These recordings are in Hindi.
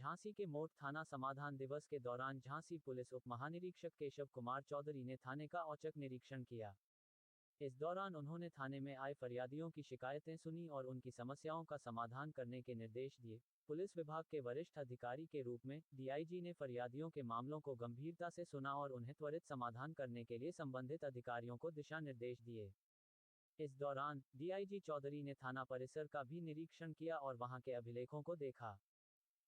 झांसी के मोट थाना समाधान दिवस के दौरान झांसी पुलिस उप महानिरीक्षक केशव कुमार चौधरी ने थाने का औचक निरीक्षण किया। इस दौरान उन्होंने थाने में आए फरियादियों की शिकायतें सुनी और उनकी समस्याओं का समाधान करने के निर्देश दिए। पुलिस विभाग के वरिष्ठ अधिकारी के रूप में डीआईजी ने फरियादियों के मामलों को गंभीरता से सुना और उन्हें त्वरित समाधान करने के लिए संबंधित अधिकारियों को दिशा निर्देश दिए। इस दौरान डीआईजी चौधरी ने थाना परिसर का भी निरीक्षण किया और वहां के अभिलेखों को देखा।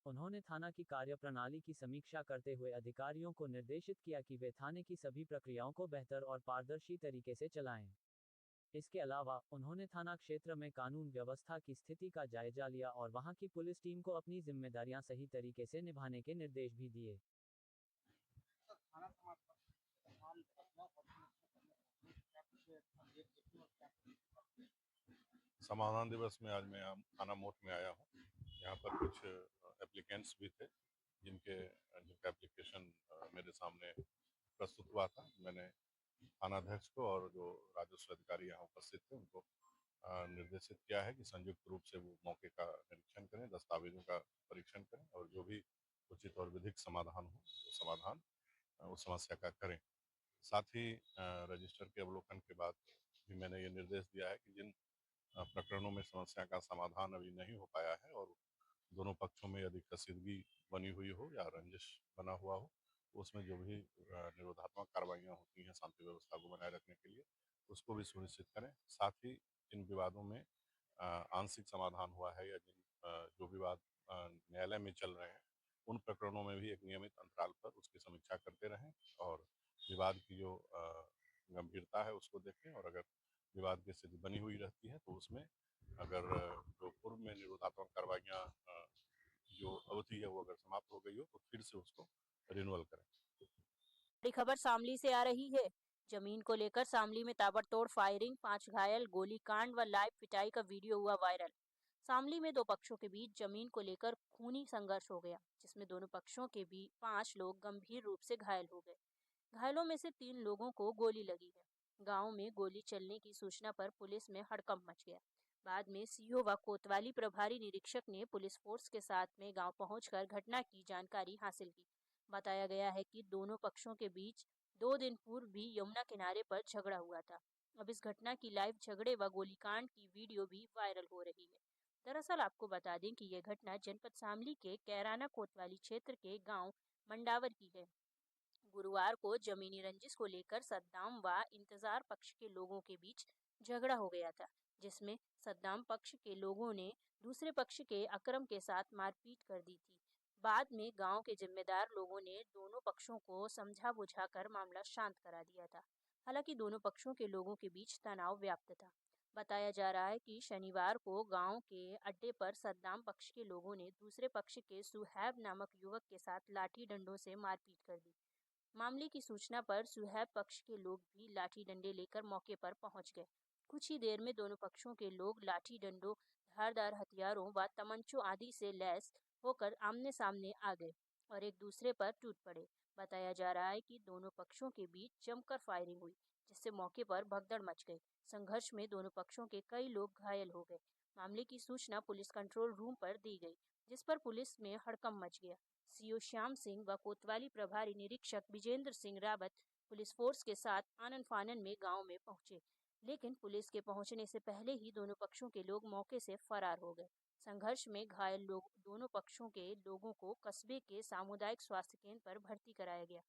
उन्होंने थाना की कार्यप्रणाली की समीक्षा करते हुए अधिकारियों को निर्देशित किया कि वे थाने की सभी प्रक्रियाओं को बेहतर और पारदर्शी तरीके से चलाएं। इसके अलावा उन्होंने थाना क्षेत्र में कानून व्यवस्था की स्थिति का जायजा लिया और वहां की पुलिस टीम को अपनी जिम्मेदारियां सही तरीके से निभाने के निर्देश भी दिए। समाधान दिवस में आज मैं थाना मोट में आया हूँ। यहाँ पर कुछ एप्लीकेंट्स भी थे जिनका एप्लीकेशन मेरे सामने प्रस्तुत हुआ था। मैंने थानाध्यक्ष को और जो राजस्व अधिकारी यहाँ उपस्थित थे उनको निर्देशित किया है कि संयुक्त रूप से वो मौके का निरीक्षण करें, दस्तावेजों का परीक्षण करें और जो भी उचित और विधिक समाधान हो वो समाधान उस समस्या का करें। साथ ही रजिस्टर के अवलोकन के बाद भी मैंने ये निर्देश दिया है कि जिन प्रकरणों में समस्या का समाधान अभी नहीं हो पाया है और दोनों पक्षों में यदि कशीदगी बनी हुई हो या रंजिश बना हुआ हो, उसमें जो भी निरोधात्मक कार्रवाइयाँ होती हैं शांति व्यवस्था को बनाए रखने के लिए, उसको भी सुनिश्चित करें। साथ ही जिन विवादों में आंशिक समाधान हुआ है या जो विवाद न्यायालय में चल रहे हैं, उन प्रकरणों में भी एक नियमित अंतराल पर उसकी समीक्षा करते रहें और विवाद की जो गंभीरता है उसको देखें और अगर विवाद की स्थिति बनी हुई रहती है तो उसमें अगर जो पूर्व में निरोधात्मक कार्रवाइयाँ जो अवधि है वो अगर समाप्त हो गई हो तो फिर से उसको रिन्यूअल करें। बड़ी खबर शामली से आ रही है। जमीन को लेकर शामली में ताबड़तोड़ फायरिंग, 5 घायल, गोलीकांड व लाइव पिटाई का वीडियो हुआ वायरल। शामली में दो पक्षों के बीच जमीन को लेकर खूनी संघर्ष हो गया, जिसमें दोनों पक्षों के भी 5 लोग गंभीर रूप से घायल हो गए। घायलों में से 3 लोगों को गोली लगी है। गांव में गोली चलने की सूचना पर पुलिस में हड़कंप मच गया। बाद में सीओ व कोतवाली प्रभारी निरीक्षक ने पुलिस फोर्स के साथ में गांव पहुंचकर घटना की जानकारी हासिल की। बताया गया है कि दोनों पक्षों के बीच 2 दिन पूर्व भी यमुना किनारे पर झगड़ा हुआ था। अब इस घटना की लाइव झगड़े व गोलीकांड की वीडियो भी वायरल हो रही है। दरअसल आपको बता दें कि यह घटना जनपद शामली के कैराना कोतवाली क्षेत्र के गांव मंडावर की है। गुरुवार को जमीनी रंजिश को लेकर सद्दाम व इंतजार पक्ष के लोगों के बीच झगड़ा हो गया था, जिसमें सद्दाम पक्ष के लोगों ने दूसरे पक्ष के अकरम के साथ मारपीट कर दी थी। बाद में गांव के जिम्मेदार लोगों ने दोनों पक्षों को समझा बुझाकर मामला शांत करा दिया था। हालांकि दोनों पक्षों के लोगों के बीच तनाव व्याप्त था। बताया जा रहा है कि शनिवार को गांव के अड्डे पर सद्दाम पक्ष के लोगों ने दूसरे पक्ष के सुहैब नामक युवक के साथ लाठी डंडों से मारपीट कर दी। मामले की सूचना पर सुहैब पक्ष के लोग भी लाठी डंडे लेकर मौके पर पहुंच गए। कुछ ही देर में दोनों पक्षों के लोग लाठी डंडों, धारदार हथियारों व तमंचों आदि से लैस होकर आमने सामने आ गए और एक दूसरे पर टूट पड़े। बताया जा रहा है कि दोनों पक्षों के बीच जमकर फायरिंग हुई, जिससे मौके पर भगदड़ मच गई। संघर्ष में दोनों पक्षों के कई लोग घायल हो गए। मामले की सूचना पुलिस कंट्रोल रूम पर दी गई, जिस पर पुलिस में हड़कंप मच गया। सीओ श्याम सिंह व कोतवाली प्रभारी निरीक्षक विजेंद्र सिंह रावत पुलिस फोर्स के साथ आनन फानन में गांव में पहुंचे, लेकिन पुलिस के पहुंचने से पहले ही दोनों पक्षों के लोग मौके से फरार हो गए। संघर्ष में घायल लोग दोनों पक्षों के लोगों को कस्बे के सामुदायिक स्वास्थ्य केंद्र पर भर्ती कराया गया।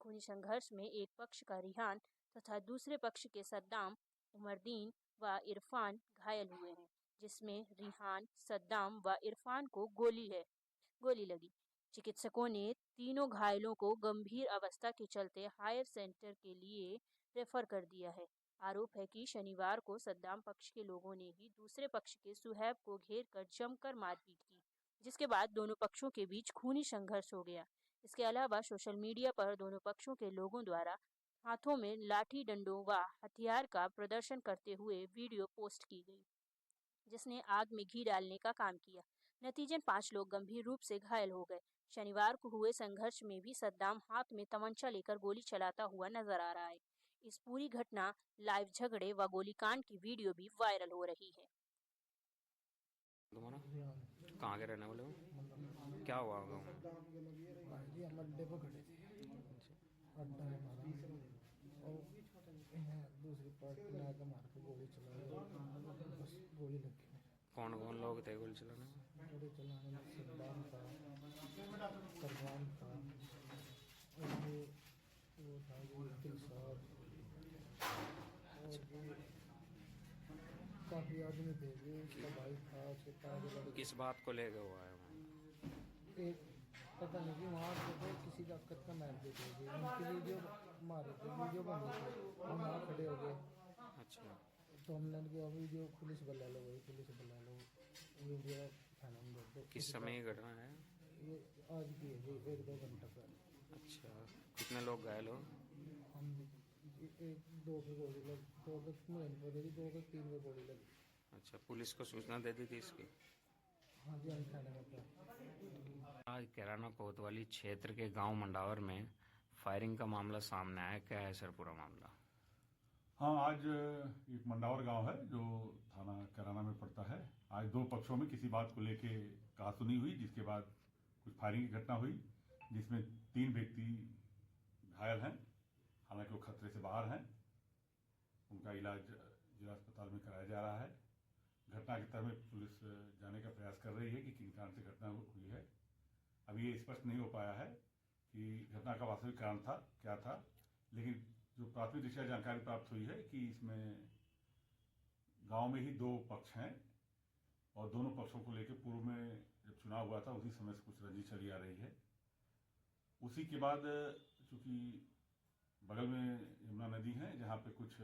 खूनी संघर्ष में एक पक्ष का रिहान तथा दूसरे पक्ष के सद्दाम, उमरदीन व इरफान घायल हुए हैं, जिसमें रिहान, सद्दाम व इरफान को गोली लगी। चिकित्सकों ने तीनों घायलों को गंभीर अवस्था के चलते हायर सेंटर के लिए रेफर कर दिया है। आरोप है कि शनिवार को सद्दाम पक्ष के लोगों ने ही दूसरे पक्ष के सुहैब को घेर कर जमकर मारपीट की, जिसके बाद दोनों पक्षों के बीच खूनी संघर्ष हो गया। इसके अलावा सोशल मीडिया पर दोनों पक्षों के लोगों द्वारा हाथों में लाठी डंडों व हथियार का प्रदर्शन करते हुए वीडियो पोस्ट की गई, जिसने आग में घी डालने का काम किया। नतीजन 5 लोग गंभीर रूप से घायल हो गए। शनिवार को हुए संघर्ष में भी सद्दाम हाथ में तमंचा लेकर गोली चलाता हुआ नजर आ रहा है। इस पूरी घटना, लाइव झगड़े व गोलीकांड की वीडियो भी वायरल हो रही है। तुम्हारा कहाँ के रहने वाले हो? क्या हुआ होगा? भाई जी हम अड्डे पर खड़े थे, अड्डा है हमारा, और यहाँ दूसरी पार्टी ने आके मार के गोली चलाई, बस गोली लग गई। कौन कौन लोग थे गोली चलाने में? गोली चलाने में सद्दाम था, करवान था, और भी वो था वकील साहब, और भी काफ़ी आदमी थे जी। उसका भाई था, उसके पास लड़के। किस बात को लेकर हुआ है वहाँ? एक पता नहीं कि वहाँ पे किसी का कत्ल मार देते थे, उनकी वीडियो मारे थे, वीडियो बन रही थी, हम वहाँ खड़े हो गए। अच्छा, तो हमने कहा वीडियो पुलिस बुला लो, भाई पुलिस बुला लो, वीडियो थाने में दे दो। किस समय की घटना है? ये आज की है जी, 1-2 घंटा पहले। अच्छा, कितने लोग घायल हो? हम एक दो की गोली लगी, दो के मुँह पर लगी, 2 के 3 में गोली लगी। अच्छा, पुलिस को सूचना दे दी थी इसकी? हाँ जी, हम थाने में था। आज कैराना कोतवाली क्षेत्र के गांव मंडावर में फायरिंग का मामला सामने आया, क्या है सर पूरा मामला? हाँ, आज एक मंडावर गांव है जो थाना कैराना में पड़ता है। आज 2 पक्षों में किसी बात को लेके कहासुनी हुई, जिसके बाद कुछ फायरिंग की घटना हुई, जिसमें 3 व्यक्ति घायल हैं। हालांकि वो खतरे से बाहर हैं, उनका इलाज जिला अस्पताल में कराया जा रहा है। घटना की तह में पुलिस जाने का प्रयास कर रही है कि किन कारण से घटना हुई है। अभी ये स्पष्ट नहीं हो पाया है कि घटना का वास्तविक कारण था क्या था, लेकिन जो प्राथमिक दिशा जानकारी प्राप्त हुई है कि इसमें गांव में ही 2 पक्ष हैं, और दोनों पक्षों को लेकर पूर्व में जब चुनाव हुआ था उसी समय से कुछ रंजिश चली आ रही है। उसी के बाद चूंकि बगल में यमुना नदी है, जहाँ पे कुछ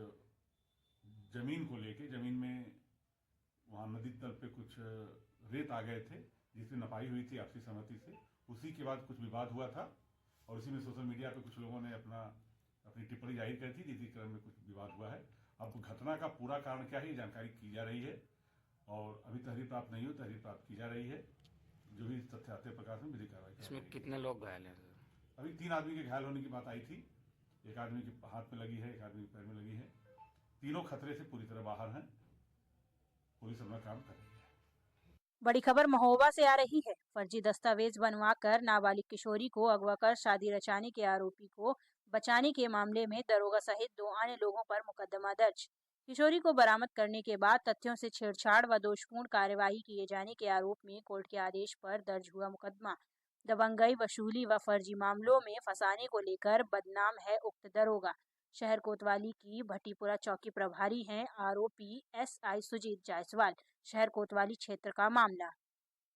जमीन को लेके, जमीन में वहाँ नदी तल पे कुछ रेत आ गए थे, जिसमें नपाई हुई थी आपसी सहमति से। उसी के बाद कुछ विवाद हुआ था, और उसी में सोशल मीडिया पे कुछ लोगों ने अपनी टिप्पणी जाहिर कर थी, जिसके क्रम में कुछ विवाद हुआ है। अब घटना का पूरा कारण क्या है, ये जानकारी की जा रही है, और अभी तहरीर प्राप्त नहीं हो, तहरीर प्राप्त की जा रही है। जो भी तथ्य आते प्रकाश में विधिक कार्रवाई की इसमें कितने लोग घायल हैं सर? अभी 3 आदमी के घायल होने की बात आई थी। एक आदमी के हाथ में लगी है, एक आदमी के पैर में लगी है। तीनों खतरे से पूरी तरह बाहर हैं। पुलिस अपना काम कर रही है। बड़ी खबर महोबा से आ रही है। फर्जी दस्तावेज बनवाकर नाबालिग किशोरी को अगवा कर शादी रचाने के आरोपी को बचाने के मामले में दरोगा सहित 2 अन्य लोगों पर मुकदमा दर्ज। किशोरी को बरामद करने के बाद तथ्यों से छेड़छाड़ व दोषपूर्ण कार्यवाही किए जाने के आरोप में कोर्ट के आदेश पर दर्ज हुआ मुकदमा दबंगई, वसूली व फर्जी मामलों में फंसाने को लेकर बदनाम है उक्त दरोगा। शहर कोतवाली की भट्टीपुरा चौकी प्रभारी हैं आरोपी SI सुजीत जायसवाल। शहर कोतवाली क्षेत्र का मामला।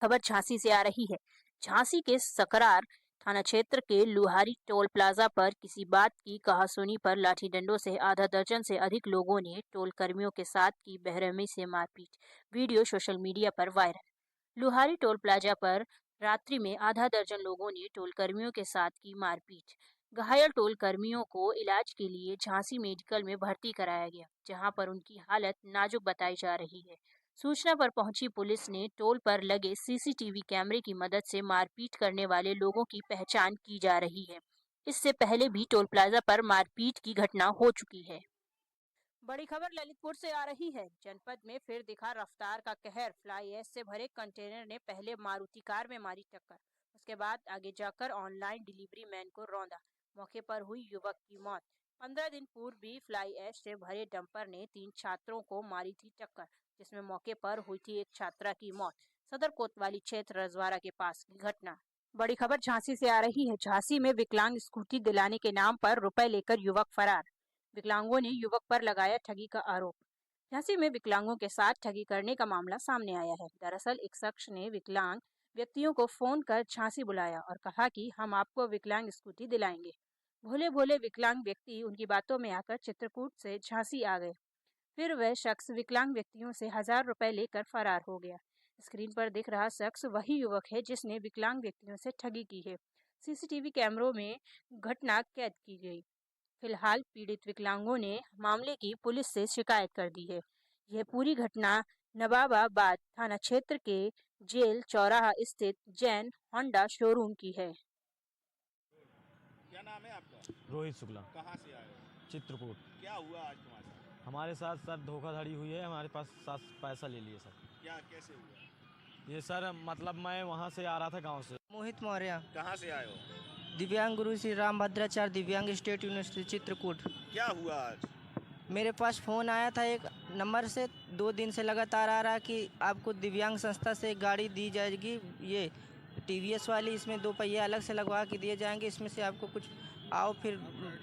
खबर झांसी से आ रही है। झांसी के सकरार थाना क्षेत्र के लुहारी टोल प्लाजा पर किसी बात की कहासुनी पर लाठी डंडों से आधा दर्जन से अधिक लोगों ने टोल कर्मियों के साथ की बेरहमी से मारपीट। वीडियो सोशल मीडिया पर वायरल। लुहारी टोल प्लाजा पर रात्रि में आधा दर्जन लोगों ने टोल कर्मियों के साथ की मारपीट। घायल टोल कर्मियों को इलाज के लिए झांसी मेडिकल में भर्ती कराया गया, जहां पर उनकी हालत नाजुक बताई जा रही है। सूचना पर पहुंची पुलिस ने टोल पर लगे CCTV कैमरे की मदद से मारपीट करने वाले लोगों की पहचान की जा रही है। इससे पहले भी टोल प्लाजा पर मारपीट की घटना हो चुकी है। बड़ी खबर ललितपुर से आ रही है। जनपद में फिर दिखा रफ्तार का कहर। फ्लाई ऐश से भरे कंटेनर ने पहले मारुति कार में मारी टक्कर, उसके बाद आगे जाकर ऑनलाइन डिलीवरी मैन को रौंदा। मौके पर हुई युवक की मौत। 15 दिन पूर्व भी फ्लाई ऐश से भरे डंपर ने 3 छात्रों को मारी थी टक्कर, जिसमें मौके पर हुई थी एक छात्रा की मौत। सदर कोतवाली क्षेत्र रजवाड़ा के पास की घटना। बड़ी खबर झांसी से आ रही है। झांसी में विकलांग स्कूटी दिलाने के नाम पर रुपए लेकर युवक फरार। विकलांगों ने युवक पर लगाया ठगी का आरोप। झांसी में विकलांगों के साथ ठगी करने का मामला सामने आया है। दरअसल एक शख्स ने विकलांग व्यक्तियों को फोन कर झांसी बुलाया और कहा कि हम आपको विकलांग स्कूटी दिलाएंगे। भोले भोले विकलांग व्यक्ति उनकी बातों में आकर चित्रकूट से झांसी आ गए। फिर वह शख्स विकलांग व्यक्तियों से 1000 रुपए लेकर फरार हो गया। स्क्रीन पर दिख रहा शख्स वही युवक है जिसने विकलांग व्यक्तियों से ठगी की है। CCTV कैमरों में घटना कैद की गई। फिलहाल पीड़ित विकलांगों ने मामले की पुलिस से शिकायत कर दी है। यह पूरी घटना नवाबाबाद थाना क्षेत्र के जेल चौराहा स्थित जैन होंडा शोरूम की है। क्या नाम है आपका? रोहित शुक्ला, कहाँ से आए हो? चित्रकूट। क्या हुआ आज तुम्हारे साथ? हमारे साथ सर धोखाधड़ी हुई है, हमारे पास पैसा ले लिए सर। क्या कैसे हुआ? ये सर मतलब मैं वहाँ से आ रहा था गांव से। मोहित मौर्य, कहाँ से आए हो? दिव्यांग गुरु श्री राम भद्राचार्य दिव्यांग स्टेट यूनिवर्सिटी चित्रकूट। क्या हुआ आज? मेरे पास फ़ोन आया था एक नंबर से, 2 दिन से लगातार आ रहा कि आपको दिव्यांग संस्था से एक गाड़ी दी जाएगी, ये टीवीएस वाली, इसमें 2 पहिए अलग से लगवा के दिए जाएंगे, इसमें से आपको कुछ आओ फिर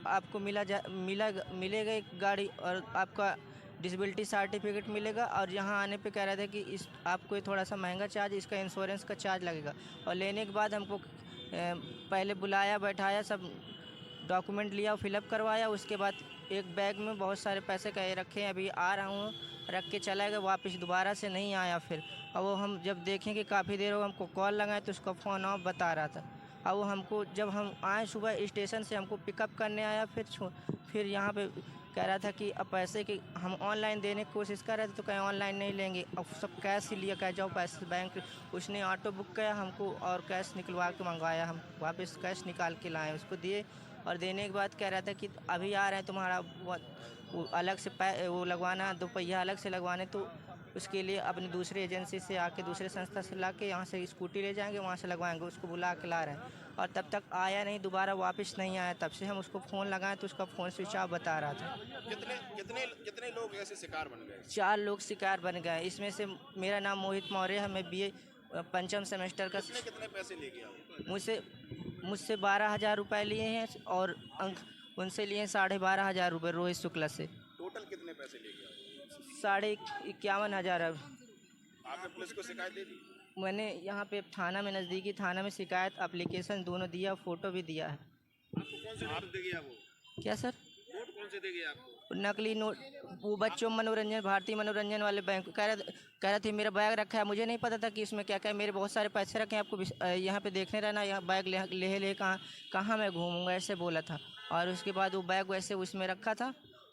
आपको मिलेगा एक गाड़ी और आपका डिसेबिलिटी सर्टिफिकेट मिलेगा। और यहाँ आने पे कह रहे थे कि इस आपको ये थोड़ा सा महंगा चार्ज, इसका इंश्योरेंस का चार्ज लगेगा। और लेने के बाद हमको पहले बुलाया, बैठाया, सब डॉक्यूमेंट लिया, फिलअप करवाया। उसके बाद एक बैग में बहुत सारे पैसे कहे रखे हैं, अभी आ रहा हूँ, रख के चला गया, वापस दोबारा से नहीं आया। फिर अब वो हम जब देखें कि काफ़ी देर हो, हमको कॉल लगाए तो उसका फ़ोन ऑफ बता रहा था। अब वो हमको जब हम आए सुबह स्टेशन से, हमको पिकअप करने आया, फिर यहाँ पे कह रहा था कि अब पैसे की हम ऑनलाइन देने की कोशिश कर रहे थे तो कहीं ऑनलाइन नहीं लेंगे, अब सब कैश ही लिया, कह जाओ पैसे बैंक। उसने ऑटो बुक किया हमको और कैश निकलवा के मंगवाया, हम वापस कैश निकाल के लाए, उसको दिए। और देने के बाद कह रहा था कि अभी आ रहे हैं, तुम्हारा वो अलग से वो लगवाना, 2 पहिया अलग से लगवाने, तो उसके लिए अपनी दूसरी एजेंसी से आके, दूसरे संस्था से ला के यहाँ से स्कूटी ले जाएंगे, वहाँ से लगवाएंगे। उसको बुला के ला रहे हैं और तब तक आया नहीं, दोबारा वापस नहीं आया। तब से हम उसको फ़ोन लगाए तो उसका फ़ोन स्विच ऑफ बता रहा था। कितने लोग ऐसे शिकार बन गए? 4 लोग शिकार बन गए। इसमें से मेरा नाम मोहित मौर्य है, मैं BA पंचम सेमेस्टर का। कितने पैसे ले गया वो? मुझसे 12,000 रुपये लिए हैं और अंक उनसे लिए 12,500 रुपये रोहित शुक्ला से। टोटल कितने पैसे ले गया वो? 51,500। आपने पुलिस को शिकायत दे दी? मैंने यहाँ पे थाना में, नज़दीकी थाना में शिकायत एप्लीकेशन दोनों दिया, फ़ोटो भी दिया है। आपको कौन से नोट दे गया वो? क्या सर? नोट कौन से दे गया आपको? नकली नोट, वो बच्चों मनोरंजन, भारतीय मनोरंजन वाले बैंक। कह रहा थी मेरा बैग रखा है, मुझे नहीं पता था कि इसमें क्या क्या, मेरे बहुत सारे पैसे रखे हैं, आपको यहाँ पे देखने रहना, यहाँ बैग ले कहाँ मैं घूमूंगा, ऐसे बोला था। और उसके बाद वो बैग वैसे उसमें रखा था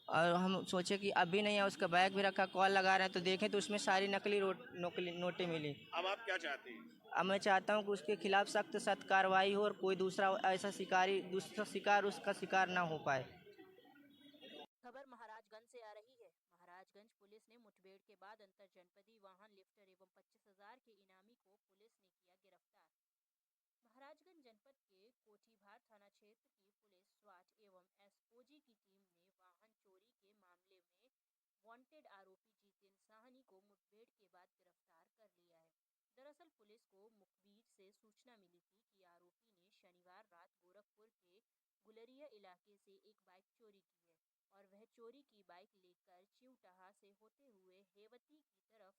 और हम सोचे कि अभी नहीं है, उसका बैग भी रखा, कॉल लगा रहे हैं तो देखें तो उसमें सारी नकली नोटें मिली। अब आप क्या चाहते हैं? अब मैं चाहता हूँ कि उसके खिलाफ सख्त कार्रवाई हो और कोई दूसरा ऐसा शिकार उसका शिकार ना हो पाए। खबर महाराजगंज से आ रही है। महाराजगंज पुलिस ने मुठभेड़ के बाद अंतर जनपदीय वाहन लिफ्टर एवं 25,000 के इनामी को पुलिस ने किया गिरफ्तार। महाराजगंज जनपद के कोठीभार थाना क्षेत्र की पुलिस स्वाट एवं SOG की टीम ने वाहन चोरी के मामले में वांटेड आरोपी जितेंद्र साहनी को मुठभेड़ के बाद गिरफ्तार कर लिया है। दरअसल पुलिस को मुखबिर से सूचना मिली थी कि आरोपी ने शनिवार रात गोरखपुर के गुलरिया इलाके से एक बाइक चोरी की है और वह चोरी की बाइक लेकर चिवटाहा से होते हुए हेवती की तरफ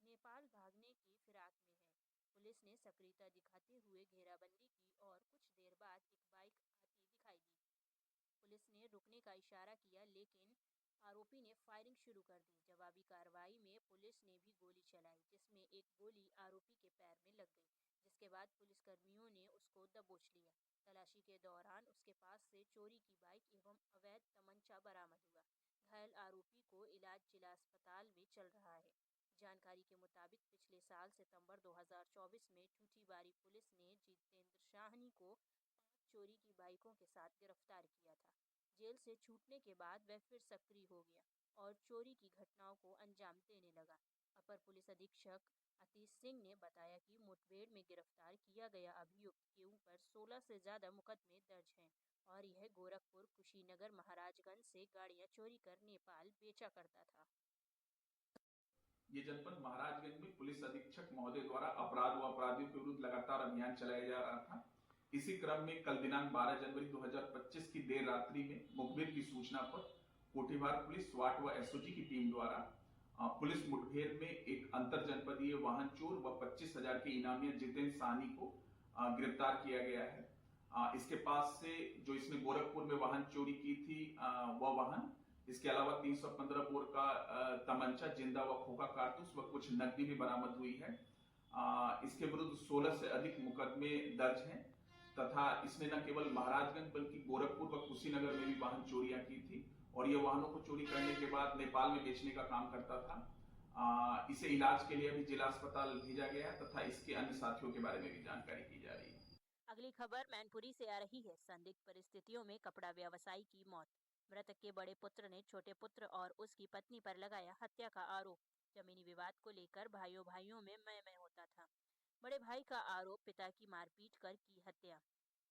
नेपाल भागने की फिराक में है। पुलिस ने सक्रियता दिखाते हुए घेराबंदी की और कुछ देर बाद एक बाइक आती दिखाई दी। पुलिस ने रुकने का इशारा किया लेकिन आरोपी ने फायरिंग शुरू कर दी। जवाबी कार्रवाई में पुलिस ने भी गोली चलाई, जिसमें एक गोली आरोपी के पैर में लग गई, जिसके बाद पुलिसकर्मियों ने उसको दबोच लिया। तलाशी के दौरान उसके पास से चोरी की बाइक एवं अवैध तमंचा बरामद हुआ। घायल आरोपी को इलाज जिला अस्पताल में चल रहा है। जानकारी के मुताबिक पिछले साल सितंबर 2024 में ठूठीबारी पुलिस ने जितेंद्र साहनी को 5 चोरी की बाइकों के साथ गिरफ्तार किया था। जेल से छूटने के बाद वह फिर सक्रिय हो गया और चोरी की घटनाओं को अंजाम देने लगा। अपर पुलिस अधीक्षक आतिश सिंह ने बताया कि मुठभेड़ में गिरफ्तार किया गया अभियुक्त के ऊपर 16 से ज्यादा मुकदमे दर्ज हैं और यह गोरखपुर, कुशीनगर, महाराजगंज से गाड़ियां चोरी कर नेपाल बेचा करता था। ये जनपद महाराजगंज में पुलिस अधीक्षक महोदय द्वारा अपराध व अपराधियों के विरुद्ध लगातार अभियान चलाया जा रहा था। इसी क्रम में कल दिनांक 12 जनवरी 2025 की देर रात्रि में मुखबिर की सूचना पर कोठीभार पुलिस स्वाट व SOG की टीम द्वारा पुलिस मुठभेड़ में एक अंतर जनपदीय वाहन चोर व 25,000 के इनामी जितेंद्र साहनी को गिरफ्तार किया गया है। इसके पास से जो इसने गोरखपुर में वाहन चोरी की थी वह वाहन, इसके अलावा 315 बोर का तमंचा, जिंदा व खोखा कारतूस व कुछ नकदी भी बरामद हुई है। इसके विरुद्ध 16 से अधिक मुकदमे दर्ज हैं तथा इसने न केवल महाराजगंज बल्कि गोरखपुर व कुशीनगर में भी वाहन चोरियां की थी और ये वाहनों को चोरी करने के बाद नेपाल में बेचने का काम करता था। इसे इलाज के लिए अभी जिला अस्पताल भेजा गया है तथा इसके अन्य साथियों के बारे में भी जानकारी की जा रही है। अगली खबर मैनपुरी से आ रही है। संदिग्ध परिस्थितियों में कपड़ा व्यवसायी की मौत। मृतक के बड़े पुत्र ने छोटे पुत्र और उसकी पत्नी पर लगाया हत्या का आरोप। जमीनी विवाद को लेकर भाइयों में मैं होता था। बड़े भाई का आरोप, पिता की मारपीट कर की हत्या।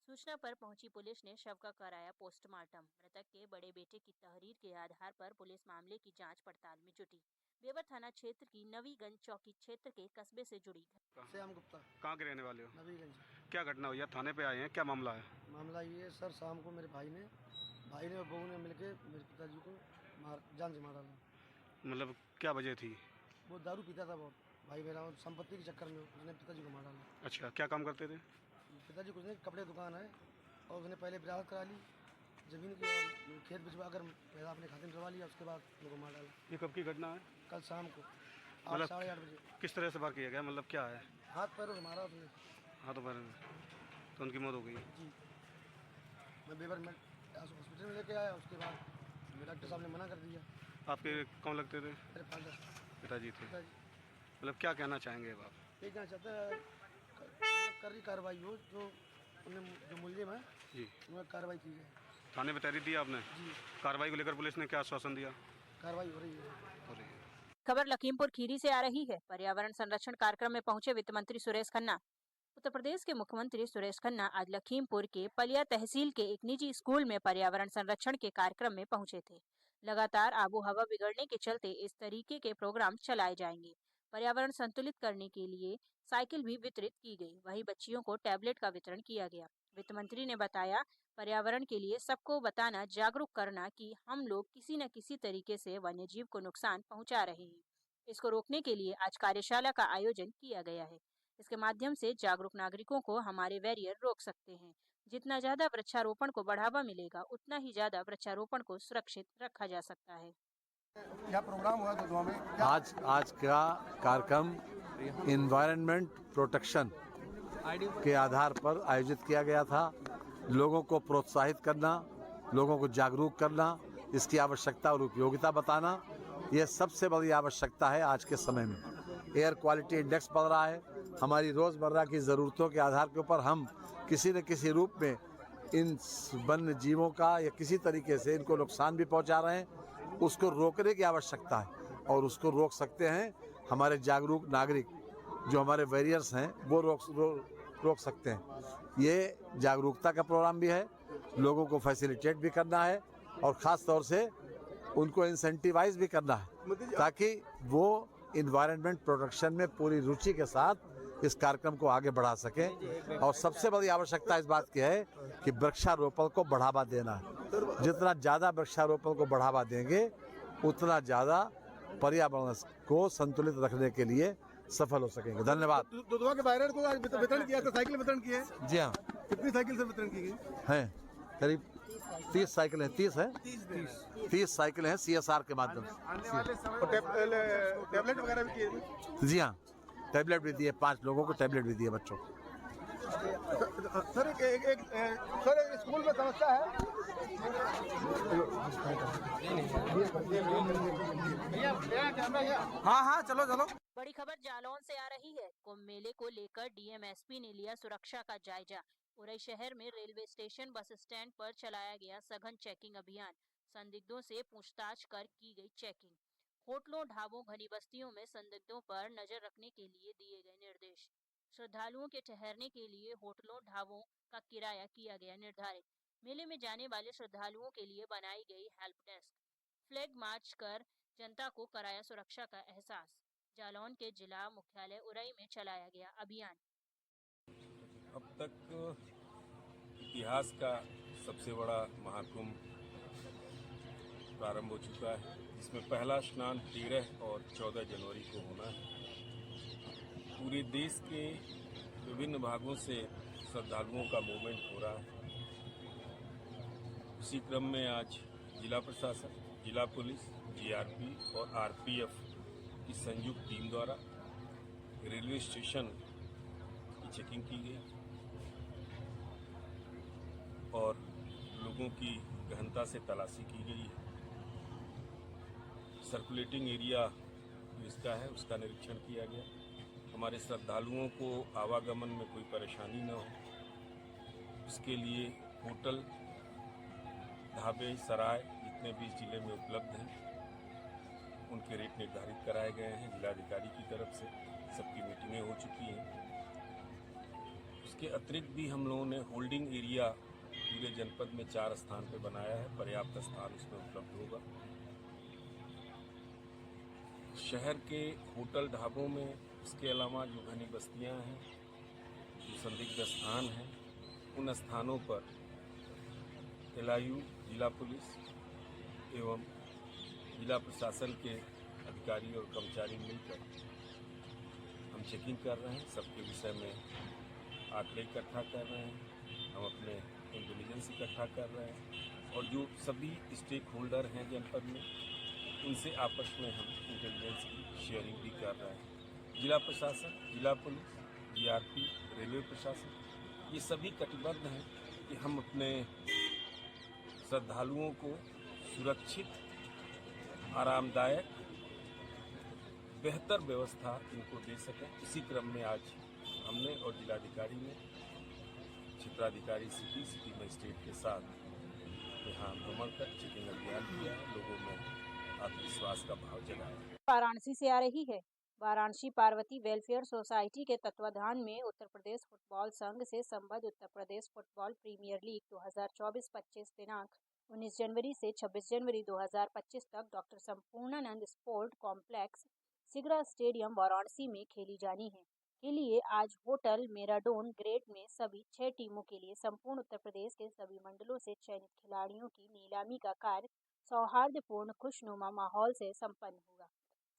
सूचना पर पहुंची पुलिस ने शव का कराया पोस्टमार्टम। मृतक के बड़े बेटे की तहरीर के आधार पर पुलिस मामले की जांच पड़ताल में जुटी। बेवर थाना क्षेत्र की नवीगंज चौकी क्षेत्र के कस्बे से जुड़ी। श्याम गुप्ता। कहाँ के रहने वाले हो? नवीगंज। क्या घटना हुई है? थाने पे आए हैं, क्या मामला है? मामला ये है सर, शाम को मेरे भाई ने और बहू ने मिलके मेरे पिताजी को जान से मार डाला। मतलब क्या वजह थी? वो दारू पीता था बहुत, भाई मेरा, और संपत्ति के चक्कर में उसने पिताजी को मार डाला। अच्छा, क्या काम करते थे? पिताजी कुछ नहीं, कपड़े दुकान है, और उसने पहले विरासत करा ली जमीन की, और खेत भिजवा कर पैसा अपने खाते में करवा लिया, उसके बाद उनको मार डाला। ये कब की घटना है? कल शाम को मतलब 8:30 बजे। किस तरह से वार किया गया? मतलब क्या है? हाथ पैरों से मारा उसने। हाथों पैरों में, तो उनकी मौत हो गई? जी। मैं बेवर में हॉस्पिटल में लेके आया, उसके बाद डॉक्टर साहब ने मना कर दिया। आपके कौन लगते थे? मेरे फादर, पिताजी थे। मतलब क्या कहना चाहेंगे अब आप? ये कहना चाहते हैं कर रही कार्रवाई हो, जो मुलजिम है जी, उन्हें कार्रवाई की जाए। थाने में तहरीर दी आपने? जी। कार्रवाई को लेकर पुलिस ने क्या आश्वासन दिया? कार्रवाई हो रही है। खबर लखीमपुर खीरी से आ रही है। पर्यावरण संरक्षण कार्यक्रम में पहुंचे वित्त मंत्री सुरेश खन्ना। उत्तर प्रदेश के मुख्यमंत्री सुरेश खन्ना आज लखीमपुर के पलिया तहसील के एक निजी स्कूल में पर्यावरण संरक्षण के कार्यक्रम में पहुंचे थे। लगातार आबो हवा बिगड़ने के चलते इस तरीके के प्रोग्राम चलाए जाएंगे। पर्यावरण संतुलित करने के लिए साइकिल भी वितरित की गई, वहीं बच्चियों को टैबलेट का वितरण किया गया। वित्त मंत्री ने बताया, पर्यावरण के लिए सबको बताना, जागरूक करना कि हम लोग किसी न किसी तरीके से वन्य जीव को नुकसान पहुंचा रहे हैं। इसको रोकने के लिए आज कार्यशाला का आयोजन किया गया है। इसके माध्यम से जागरूक नागरिकों को हमारे वैरियर रोक सकते हैं। जितना ज्यादा वृक्षारोपण को बढ़ावा मिलेगा, उतना ही ज्यादा वृक्षारोपण को सुरक्षित रखा जा सकता है। यह प्रोग्राम हुआ दुधवा में। आज का कार्यक्रम इन्वायरमेंट प्रोटेक्शन के आधार पर आयोजित किया गया था। लोगों को प्रोत्साहित करना, लोगों को जागरूक करना, इसकी आवश्यकता और उपयोगिता बताना, यह सबसे बड़ी आवश्यकता है आज के समय में। एयर क्वालिटी इंडेक्स बढ़ रहा है, हमारी रोज़मर्रा की ज़रूरतों के आधार के ऊपर हम किसी न किसी रूप में इन वन्य जीवों का या किसी तरीके से इनको नुकसान भी पहुंचा रहे हैं। उसको रोकने की आवश्यकता है, और उसको रोक सकते हैं हमारे जागरूक नागरिक, जो हमारे वॉरियर्स हैं, वो रोक सकते हैं। ये जागरूकता का प्रोग्राम भी है, लोगों को फैसिलिटेट भी करना है, और ख़ास तौर से उनको इंसेंटिवाइज भी करना है, ताकि वो इन्वायरमेंट प्रोटेक्शन में पूरी रुचि के साथ इस कार्यक्रम को आगे बढ़ा सकें। और सबसे बड़ी आवश्यकता इस बात की है कि वृक्षारोपण को बढ़ावा देना है। जितना ज़्यादा वृक्षारोपण को बढ़ावा देंगे, उतना ज़्यादा पर्यावरण को संतुलित रखने के लिए सफल हो सकेंगे। धन्यवाद। दुधवा के बायरर को आज वितरण किया था, साइकिल वितरण की है। जी हाँ। कितनी साइकिल से वितरण की गई है? करीब 30 साइकिल है। 30 साइकिल हैं CSR के माध्यम से। आने वाले समय टैबलेट वगैरह भी किए? जी हाँ, टैबलेट भी दिए, 5 लोगों को टैबलेट भी दिए बच्चों को। सर एक स्कूल में समस्या है। हाँ चलो। बड़ी खबर जालौन से आ रही है। कुंभ मेले को लेकर DMSP ने लिया सुरक्षा का जायजा। उरई शहर में रेलवे स्टेशन, बस स्टैंड पर चलाया गया सघन चेकिंग अभियान। संदिग्धों से पूछताछ कर की गई चेकिंग। होटलों, ढाबों, घनी बस्तियों में संदिग्धों पर नजर रखने के लिए दिए गए निर्देश। श्रद्धालुओं के ठहरने के लिए होटलों, ढाबों का किराया किया गया निर्धारित। मेले में जाने वाले श्रद्धालुओं के लिए बनाई गई हेल्प डेस्क। फ्लैग मार्च कर जनता को कराया सुरक्षा का एहसास। जालौन के जिला मुख्यालय उरई में चलाया गया अभियान। अब तक इतिहास का सबसे बड़ा महाकुंभ प्रारंभ हो चुका है, जिसमें पहला स्नान 13 और 14 जनवरी को होना है। पूरे देश के विभिन्न भागों से श्रद्धालुओं का मूवमेंट हो रहा है। उसी क्रम में आज जिला प्रशासन, जिला पुलिस, GRP और RPF की संयुक्त टीम द्वारा रेलवे स्टेशन की चेकिंग की गई और लोगों की गहनता से तलाशी की गई है। सर्कुलेटिंग एरिया जो इसका है, उसका निरीक्षण किया गया। हमारे श्रद्धालुओं को आवागमन में कोई परेशानी न हो, इसके लिए होटल, ढाबे, सराय जितने भी जिले में उपलब्ध हैं, उनके रेट निर्धारित कराए गए हैं। जिलाधिकारी की तरफ से सबकी मीटिंगें हो चुकी हैं। इसके अतिरिक्त भी हम लोगों ने होल्डिंग एरिया पूरे जनपद में 4 स्थान पर बनाया है, पर्याप्त स्थान उसमें उपलब्ध होगा। शहर के होटल ढाबों में इसके अलावा जो घनी बस्तियां हैं, जो संदिग्ध स्थान हैं, उन स्थानों पर LIU, जिला पुलिस एवं जिला प्रशासन के अधिकारी और कर्मचारी मिलकर हम चेकिंग कर रहे हैं। सबके विषय में आंकड़े इकट्ठा कर रहे हैं, हम अपने इंटेलिजेंस इकट्ठा कर रहे हैं और जो सभी स्टेक होल्डर हैं जनपद में, उनसे आपस में हम इंटेलिजेंस की शेयरिंग भी कर रहे हैं। जिला प्रशासन, जिला पुलिस, GRP, रेलवे प्रशासन, ये सभी कटिबद्ध हैं कि हम अपने श्रद्धालुओं को सुरक्षित, आरामदायक, बेहतर व्यवस्था इनको दे सकें। इसी क्रम में आज हमने और जिलाधिकारी ने क्षेत्राधिकारी सिटी मजिस्ट्रेट के साथ यहाँ भ्रमण कर चेकिंग अभियान किया है, लोगों में आत्मविश्वास का भाव जगाया। वाराणसी से आ रही है। वाराणसी पार्वती वेलफेयर सोसाइटी के तत्वाधान में उत्तर प्रदेश फुटबॉल संघ से संबद्ध Uttar Pradesh football premiere league 2024-25 दिनांक 19 जनवरी से 26 जनवरी 2025 तक doctor Sampurnanand sport complex Sigra stadium Varanasi में खेली जानी है। के लिए आज होटल मेराडोन ग्रेट में सभी 6 टीमों के लिए संपूर्ण उत्तर प्रदेश के सभी मंडलों से चयनित खिलाड़ियों की नीलामी का कार्य सौहार्दपूर्ण खुशनुमा माहौल से संपन्न होगा।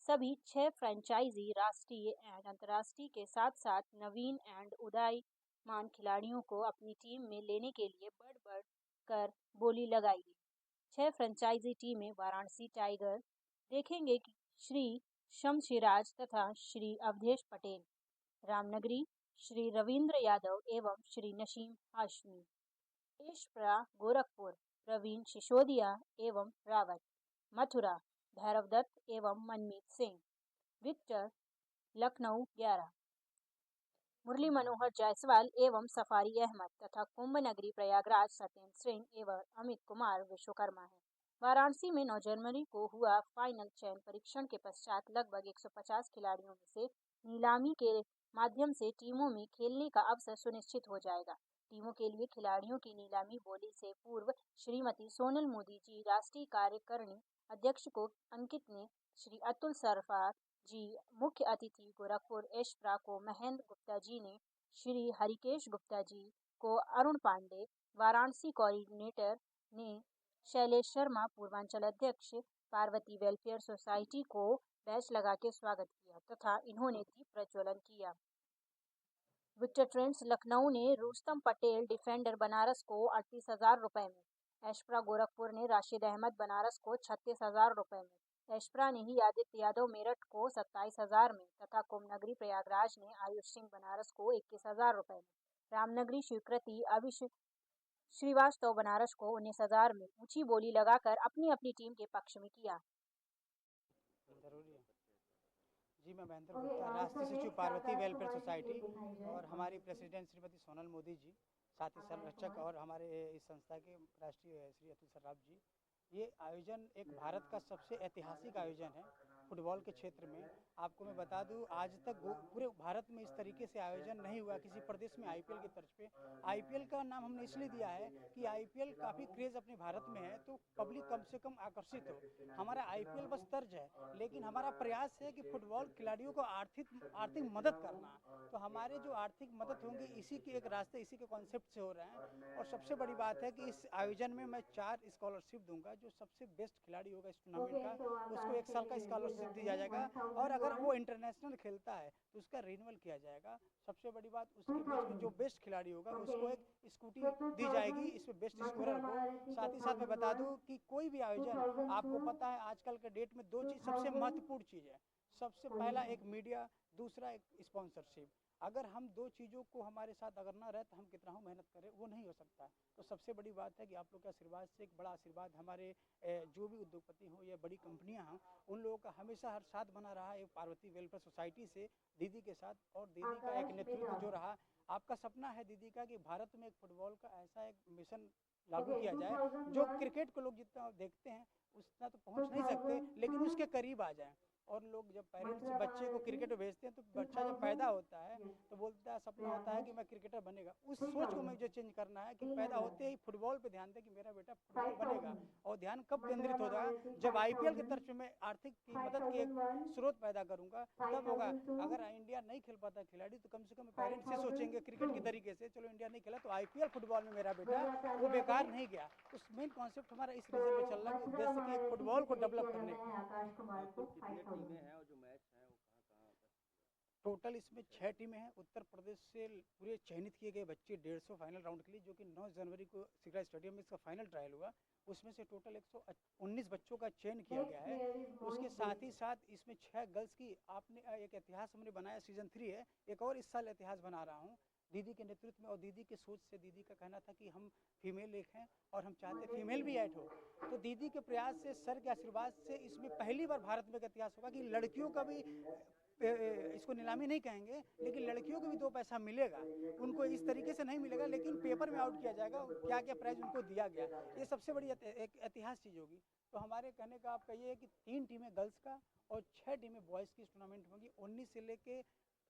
सभी 6 फ्रेंचाइजी राष्ट्रीय एवं अंतर्राष्ट्रीय के साथ साथ नवीन एवं उदीयमान खिलाड़ियों को अपनी टीम में लेने के लिए बढ़ कर बोली लगाई गई। 6 फ्रेंचाइजी टीमें वाराणसी टाइगर देखेंगे कि श्री शमशिराज तथा श्री अवधेश पटेल, रामनगरी श्री रविंद्र यादव एवं श्री नसीम हाशमी, एशप्रा गोरखपुर प्रवीण सिसोदिया एवं रावत, मथुरा भैरव दत्त एवं मनमीत सिंह, विक्टर लखनऊ 11, मुरली मनोहर जायसवाल एवं सफारी अहमद तथा कुंभ नगरी प्रयागराज सत्येंद्र सिंह एवं अमित कुमार विश्वकर्मा है। वाराणसी में 9 जनवरी को हुआ फाइनल चयन परीक्षण के पश्चात लगभग 150 खिलाड़ियों में से नीलामी के माध्यम से टीमों में खेलने का अवसर सुनिश्चित हो जाएगा। टीमों के लिए खिलाड़ियों की नीलामी बोली से पूर्व श्रीमती सोनल मोदी जी, राष्ट्रीय कार्यकारिणी अध्यक्ष को अंकित ने, श्री अतुल सरफार जी मुख्य अतिथि गोरखपुर, एशप्रा को महेंद्र गुप्ता जी ने, श्री हरिकेश गुप्ता जी को अरुण पांडे, वाराणसी कोऑर्डिनेटर ने शैलेश शर्मा, पूर्वांचल अध्यक्ष पार्वती वेलफेयर सोसाइटी को बैच लगा के स्वागत किया तथा इन्होंने दीप प्रज्वलन किया। विक्टर ट्रेंड्स लखनऊ ने रुस्तम पटेल डिफेंडर बनारस को 38,000 रुपए में, एशप्रा गोरखपुर ने राशिद अहमद बनारस को 36,000 रुपए में, एशप्रा ने ही आदित्य यादव मेरठ को 27,000 में तथा कुंभ नगरी प्रयागराज ने आयुष सिंह बनारस को 21,000 रुपए में, रामनगरी स्वीकृति अविश श्रीवास्तव बनारस को 19,000 में ऊंची बोली लगाकर अपनी अपनी टीम के पक्ष में किया। जी, मैं महेंद्र गुप्ता, राष्ट्रीय सचिव पार्वती वेलफेयर सोसाइटी और हमारी प्रेसिडेंट श्रीमती सोनल मोदी जी, साथ ही संरक्षक और हमारे इस संस्था के राष्ट्रीय श्री अतुल सर्राफ जी। ये आयोजन एक भारत का सबसे ऐतिहासिक आयोजन है फुटबॉल के क्षेत्र में। आपको मैं बता दूं, आज तक पूरे भारत में इस तरीके से आयोजन नहीं हुआ किसी प्रदेश में IPL की तर्ज पे। IPL का नाम हमने इसलिए दिया है कि IPL काफ़ी क्रेज़ अपने भारत में है, तो पब्लिक कम से कम आकर्षित हो। हमारा IPL बस तर्ज है, लेकिन हमारा प्रयास है कि फुटबॉल खिलाड़ियों को आर्थिक मदद करना। तो हमारे जो आर्थिक मदद होंगी, इसी के एक रास्ते, इसी के कॉन्सेप्ट से हो रहे हैं। और सबसे बड़ी बात है कि इस आयोजन में मैं 4 स्कॉलरशिप दूंगा। जो सबसे बेस्ट खिलाड़ी होगा इस टूर्नामेंट का, उसको 1 साल का स्कॉलरशिप दिया जाएगा और अगर वो इंटरनेशनल खेलता है तो उसका रिन्यूअल किया जाएगा। सबसे बड़ी बात, उसके बीच में जो बेस्ट खिलाड़ी होगा उसको एक स्कूटी दी जाएगी, इसमें बेस्ट स्कोरर को। साथ ही साथ मैं बता दूं कि कोई भी आयोजन, आपको पता है आजकल के डेट में 2 चीज़ सबसे महत्वपूर्ण चीज़ है। सबसे पहला एक मीडिया, दूसरा एक स्पॉन्सरशिप। अगर हम 2 चीज़ों को हमारे साथ अगर ना रहे तो हम कितना मेहनत करें, वो नहीं हो सकता। तो सबसे बड़ी बात है कि आप लोग के आशीर्वाद से, एक बड़ा आशीर्वाद हमारे जो भी उद्योगपति हों या बड़ी कंपनियां हों, उन लोगों का हमेशा हर साथ बना रहा है पार्वती वेलफेयर सोसाइटी से, दीदी के साथ। और दीदी का एक नेतृत्व जो रहा, आपका सपना है दीदी का कि भारत में एक फुटबॉल का ऐसा एक मिशन लागू किया जाए जो क्रिकेट को लोग जितना देखते हैं उतना तो पहुँच नहीं सकते, लेकिन उसके करीब आ जाए। और लोग जब पेरेंट्स बच्चे को क्रिकेट भेजते हैं तो बच्चा जब पैदा होता है तो बोलता है, सपना होता है कि मैं क्रिकेटर बनेगा। उस सोच को मुझे चेंज करना है कि पैदा होते ही फुटबॉल पे ध्यान दे कि मेरा बेटा फुटबॉल बनेगा। और ध्यान कब केंद्रित होगा, जब IPL की तरफ से मैं आर्थिक की मदद की एक स्रोत पैदा करूंगा, तब होगा। अगर इंडिया नहीं खेल पाता खिलाड़ी तो कम से कम पेरेंट्स से सोचेंगे क्रिकेट की तरीके से, चलो इंडिया नहीं खेला तो IPL फुटबॉल में मेरा बेटा वो बेकार नहीं गया। उस मेन कॉन्सेप्ट हमारा इस रीजन पे चल रहा है कि उद्देश्य की फुटबॉल को डेवलप करने टोटल इसमें 6 टीमें हैं। उत्तर प्रदेश से पूरे चयनित किए गए बच्चे 150 फाइनल राउंड के लिए, जो कि 9 जनवरी को सिगरा स्टेडियम में इसका फाइनल ट्रायल हुआ। उसमें से टोटल 119 बच्चों का चयन किया गया है। उसके साथ ही साथ इसमें 6 गर्ल्स की आपने एक इतिहास हमने बनाया, सीजन 3 है, एक और इस साल इतिहास बना रहा हूँ दीदी के नेतृत्व में। और दीदी के सोच से, दीदी का कहना था कि हम फीमेल एक हैं और हम चाहते फीमेल भी ऐड हो, तो दीदी के प्रयास से, सर के आशीर्वाद से इसमें पहली बार भारत में इतिहास होगा कि लड़कियों का भी, इसको नीलामी नहीं कहेंगे, लेकिन लड़कियों को भी 2 पैसा मिलेगा। उनको इस तरीके से नहीं मिलेगा, लेकिन पेपर में आउट किया जाएगा, क्या क्या प्राइज उनको दिया गया। ये सबसे बड़ी एक ऐतिहासिक चीज़ होगी। तो हमारे कहने का आपका ये है कि 3 टीमें गर्ल्स का और 6 टीमें बॉयज़ की इस टूर्नामेंट होगी। 19 से लेके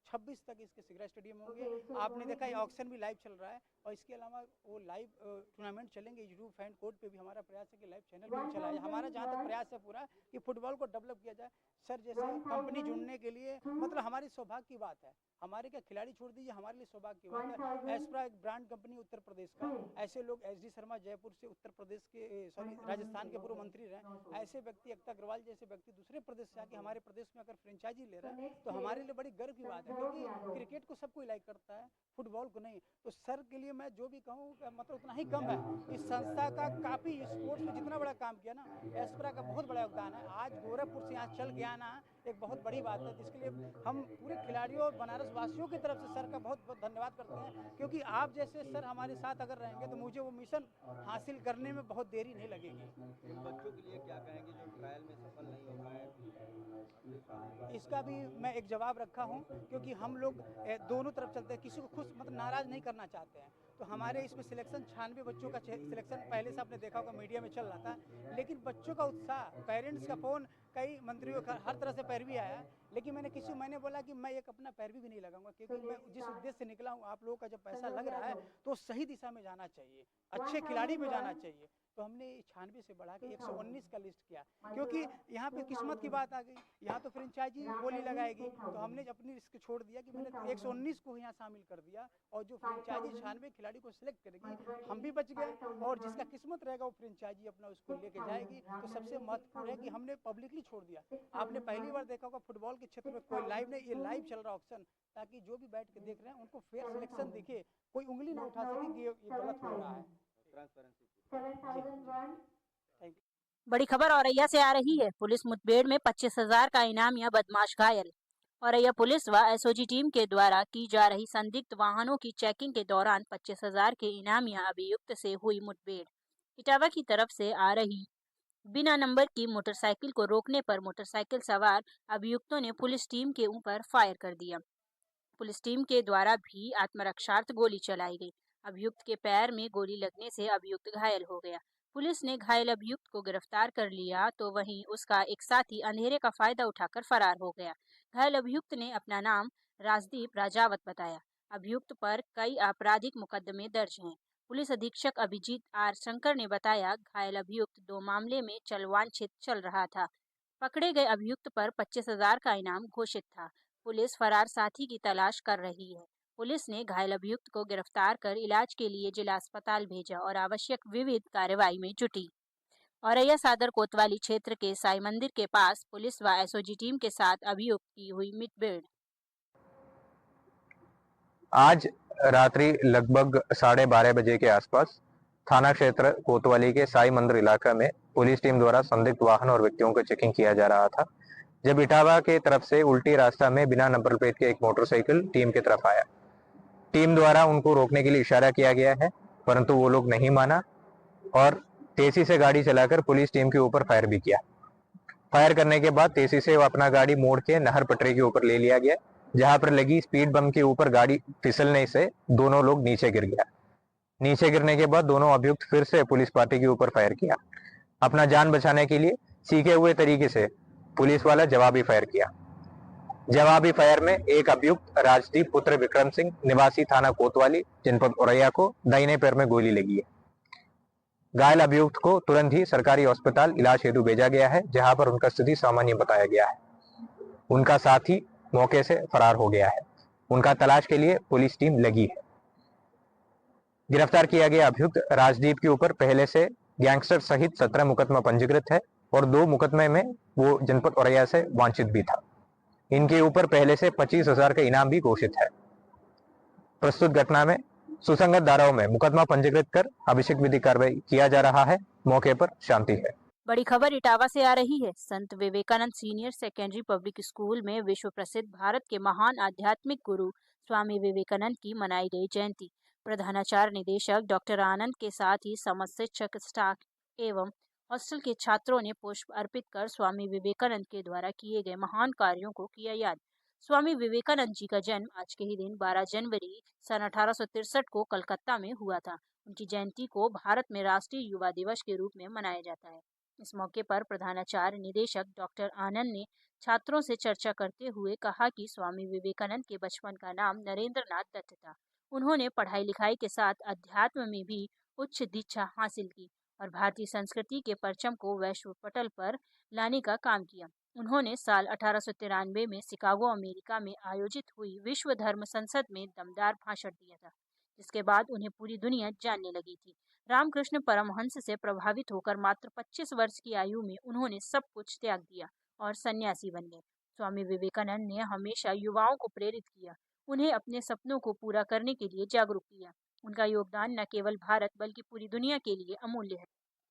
26 तक इसके सिगरा स्टेडियम होंगे। आपने देखा ये ऑक्शन भी लाइव चल रहा है, और इसके अलावा वो लाइव टूर्नामेंट चलेंगे यूट्यूब फैन कोड पे भी। हमारा प्रयास है कि लाइव चैनल भी चलाए। हमारा जहाँ तक प्रयास है पूरा कि फुटबॉल को डेवलप किया जाए। सर जैसे कंपनी जुड़ने के लिए, मतलब हमारी सौभाग्य की बात है, हमारे क्या खिलाड़ी छोड़ दीजिए, हमारे लिए सौभाग्य की बात है। एस्प्रा एक ब्रांड कंपनी उत्तर प्रदेश का, ऐसे लोग SD शर्मा जयपुर से, उत्तर प्रदेश के राजस्थान के पूर्व मंत्री रहे, ऐसे व्यक्ति, एकता अग्रवाल जैसे व्यक्ति दूसरे प्रदेश से आके हमारे प्रदेश में अगर फ्रेंचाइजी ले रहा है तो हमारे लिए बड़ी गर्व की बात है, क्योंकि क्रिकेट को सब कोई लाइक करता है, फुटबॉल को नहीं। तो सर के लिए मैं जो भी कहूँ मतलब उतना ही कम है। इस संस्था का काफ़ी स्पोर्ट्स में जितना बड़ा काम किया ना, एस्प्रा का बहुत बड़ा योगदान है। आज गोरखपुर से यहाँ चल गया ना, एक बहुत बड़ी बात है, जिसके लिए हम पूरे खिलाड़ियों और बनारस वासियों की तरफ से सर का बहुत बहुत धन्यवाद करते हैं। क्योंकि आप जैसे सर हमारे साथ अगर रहेंगे तो मुझे वो मिशन हासिल करने में बहुत देरी नहीं लगेगी। बच्चों के लिए क्या कहेंगे जो ट्रायल में सफल नहीं हो पाए? इसका भी मैं एक जवाब रखा हूँ, क्योंकि हम लोग दोनों तरफ चलते हैं, किसी को खुश मतलब नाराज़ नहीं करना चाहते हैं। तो हमारे इसमें सिलेक्शन 96 बच्चों का सिलेक्शन पहले से आपने देखा होगा मीडिया में चल रहा था, लेकिन बच्चों का उत्साह, पेरेंट्स का फ़ोन, कई मंत्रियों का हर तरह से पैरवी आया। लेकिन मैंने बोला कि मैं एक अपना पैरवी भी नहीं लगाऊंगा, क्योंकि मैं जिस उद्देश्य से निकला हूँ, आप लोगों का जब पैसा लग रहा है तो सही दिशा में जाना चाहिए, अच्छे खिलाड़ी में जाना चाहिए। तो हमने 96 से बढ़ा के 119 का लिस्ट किया, क्योंकि यहाँ पे किस्मत की बात आ गई। यहाँ तो फ्रेंचाइजी बोली लगाएगी, तो हमने अपनी रिस्क छोड़ दिया कि मैंने 119 को यहाँ शामिल कर दिया। और जो फ्रेंचाइजी 96 खिलाड़ी को सिलेक्ट करेगी, हम भी बच गए, और जिसका किस्मत रहेगा वो फ्रेंचाइजी अपना उसको लेके जाएगी। तो सबसे महत्वपूर्ण है कि हमने पब्लिकली छोड़ दिया। आपने पहली बार देखा होगा फुटबॉल के क्षेत्र में कोई लाइव नहीं, ये लाइव चल रहा ऑक्शन, ताकि जो भी बैठ के देख रहे हैं उनको फेयर सिलेक्शन दिखे, कोई उंगली ना उठा सके कि ये गलत हो रहा है। बड़ी खबर औरैया से आ रही है। पुलिस मुठभेड़ में 25,000 का इनामिया बदमाश घायल। औरैया पुलिस व SOG टीम के द्वारा की जा रही संदिग्ध वाहनों की चेकिंग के दौरान 25,000 के इनामिया अभियुक्त से हुई मुठभेड़। इटावा की तरफ से आ रही बिना नंबर की मोटरसाइकिल को रोकने पर मोटरसाइकिल सवार अभियुक्तों ने पुलिस टीम के ऊपर फायर कर दिया। पुलिस टीम के द्वारा भी आत्मरक्षार्थ गोली चलाई गई। अभियुक्त के पैर में गोली लगने से अभियुक्त घायल हो गया। पुलिस ने घायल अभियुक्त को गिरफ्तार कर लिया, तो वहीं उसका एक साथी अंधेरे का फायदा उठाकर फरार हो गया। घायल अभियुक्त ने अपना नाम राजदीप राजावत बताया। अभियुक्त पर कई आपराधिक मुकदमे दर्ज हैं। पुलिस अधीक्षक अभिजीत R शंकर ने बताया, घायल अभियुक्त 2 मामले में चलवांछित चल रहा था। पकड़े गए अभियुक्त पर 25,000 का इनाम घोषित था। पुलिस फरार साथी की तलाश कर रही है। पुलिस ने घायल अभियुक्त को गिरफ्तार कर इलाज के लिए जिला अस्पताल भेजा और आवश्यक विविध कार्रवाई में जुटी। औरैया सादर कोतवाली क्षेत्र के साई मंदिर के पास पुलिस व SOG टीम के साथ अभियुक्त की हुई मुठभेड़। आज रात्रि लगभग 12:30 बजे के आसपास थाना क्षेत्र कोतवाली के साई मंदिर इलाका में पुलिस टीम द्वारा संदिग्ध वाहन और व्यक्तियों को चेकिंग किया जा रहा था, जब इटावा के तरफ से उल्टी रास्ता में बिना नंबर प्लेट के एक मोटरसाइकिल टीम की तरफ आया। टीम द्वारा उनको रोकने के लिए इशारा किया गया है, परंतु वो लोग नहीं माना और तेजी से गाड़ी चलाकर पुलिस टीम के ऊपर फायर भी किया। फायर करने के बाद तेजी से वो अपना गाड़ी मोड़ के नहर पटरी के ऊपर ले लिया गया, जहां पर लगी स्पीड बम के ऊपर गाड़ी फिसलने से दोनों लोग नीचे गिर गया। नीचे गिरने के बाद दोनों अभियुक्त फिर से पुलिस पार्टी के ऊपर फायर किया। अपना जान बचाने के लिए सीखे हुए तरीके से पुलिस वाला जवाबी फायर किया। जवाबी फायर में एक अभियुक्त राजदीप पुत्र विक्रम सिंह निवासी थाना कोतवाली जनपद औरैया को दाहिने पैर में गोली लगी है। घायल अभियुक्त को तुरंत ही सरकारी अस्पताल इलाज हेतु भेजा गया है, जहां पर उनका स्थिति सामान्य बताया गया है। उनका साथी मौके से फरार हो गया है। उनका तलाश के लिए पुलिस टीम लगी है। गिरफ्तार किया गया अभियुक्त राजदीप के ऊपर पहले से गैंगस्टर सहित 17 मुकदमा पंजीकृत है और 2 मुकदमे में वो जनपद औरैया से वांछित भी था। इनके ऊपर पहले से 25,000 का इनाम भी घोषित है। प्रस्तुत घटना में सुसंगत धाराओं में मुकदमा पंजीकृत कर अभिषेक विधि कार्रवाई किया जा रहा है। मौके पर शांति है। बड़ी खबर इटावा से आ रही है। Sant Vivekanand senior secondary public school में विश्व प्रसिद्ध भारत के महान आध्यात्मिक गुरु स्वामी विवेकानंद की मनाई गई जयंती। प्रधानाचार्य निदेशक डॉक्टर आनंद के साथ ही समस्त शिक्षक, स्टाफ एवं हॉस्टल के छात्रों ने पुष्प अर्पित कर स्वामी विवेकानंद के द्वारा किए गए महान कार्यों को किया याद। स्वामी विवेकानंद जी का जन्म आज के ही दिन 12 जनवरी सन 1863 को कलकत्ता में हुआ था। उनकी जयंती को भारत में राष्ट्रीय युवा दिवस के रूप में मनाया जाता है। इस मौके पर प्रधानाचार्य निदेशक डॉक्टर आनंद ने छात्रों से चर्चा करते हुए कहा कि स्वामी विवेकानंद के बचपन का नाम नरेंद्र नाथ दत्त था। उन्होंने पढ़ाई लिखाई के साथ अध्यात्म में भी उच्च दीक्षा हासिल की और भारतीय संस्कृति के परचम को वैश्व पटल पर लाने का काम किया। उन्होंने साल 1893 में शिकागो, अमेरिका में आयोजित हुई विश्व धर्म संसद में दमदार भाषण दिया था, जिसके बाद उन्हें पूरी दुनिया जानने लगी थी। रामकृष्ण परमहंस से प्रभावित होकर मात्र 25 वर्ष की आयु में उन्होंने सब कुछ त्याग दिया और सन्यासी बन गए। स्वामी विवेकानंद ने हमेशा युवाओं को प्रेरित किया, उन्हें अपने सपनों को पूरा करने के लिए जागरूक किया। उनका योगदान न केवल भारत बल्कि पूरी दुनिया के लिए अमूल्य है।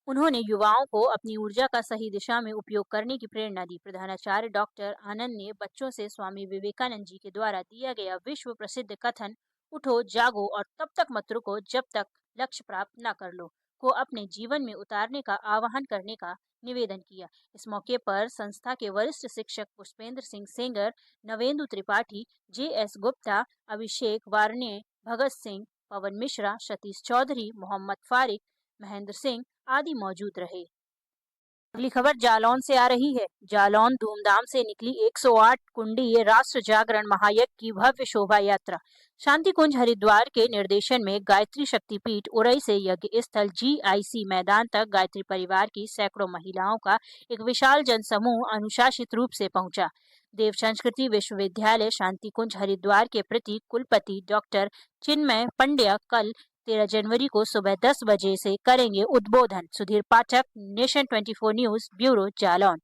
उन्होंने युवाओं को अपनी ऊर्जा का सही दिशा में उपयोग करने की प्रेरणा दी। प्रधानाचार्य डॉक्टर आनंद ने बच्चों से स्वामी विवेकानंद जी के द्वारा दिया गया विश्व प्रसिद्ध कथन उठो, जागो और तब तक मत रुको जब तक लक्ष्य प्राप्त न कर लो को अपने जीवन में उतारने का आह्वान करने का निवेदन किया। इस मौके पर संस्था के वरिष्ठ शिक्षक पुष्पेंद्र सिंह सेंगर, नवेंदु त्रिपाठी, JS गुप्ता, अभिषेक वार्णे, भगत सिंह, पवन मिश्रा, सतीश चौधरी, मोहम्मद फारिक, महेंद्र सिंह आदि मौजूद रहे। अगली खबर जालौन से आ रही है। जालौन धूमधाम से निकली 108 कुंडीय राष्ट्र जागरण महायज्ञ की भव्य शोभा यात्रा। शांति कुंज हरिद्वार के निर्देशन में गायत्री शक्तिपीठ उरई से यज्ञ स्थल GIC मैदान तक गायत्री परिवार की सैकड़ों महिलाओं का एक विशाल जनसमूह अनुशासित रूप से पहुंचा। देव संस्कृति विश्वविद्यालय शांति कुंज हरिद्वार के प्रति कुलपति डॉक्टर चिन्मय पंड्या कल 13 जनवरी को सुबह 10 बजे से करेंगे उद्बोधन। सुधीर पाठक, नेशन 24 न्यूज, ब्यूरो, जालौन।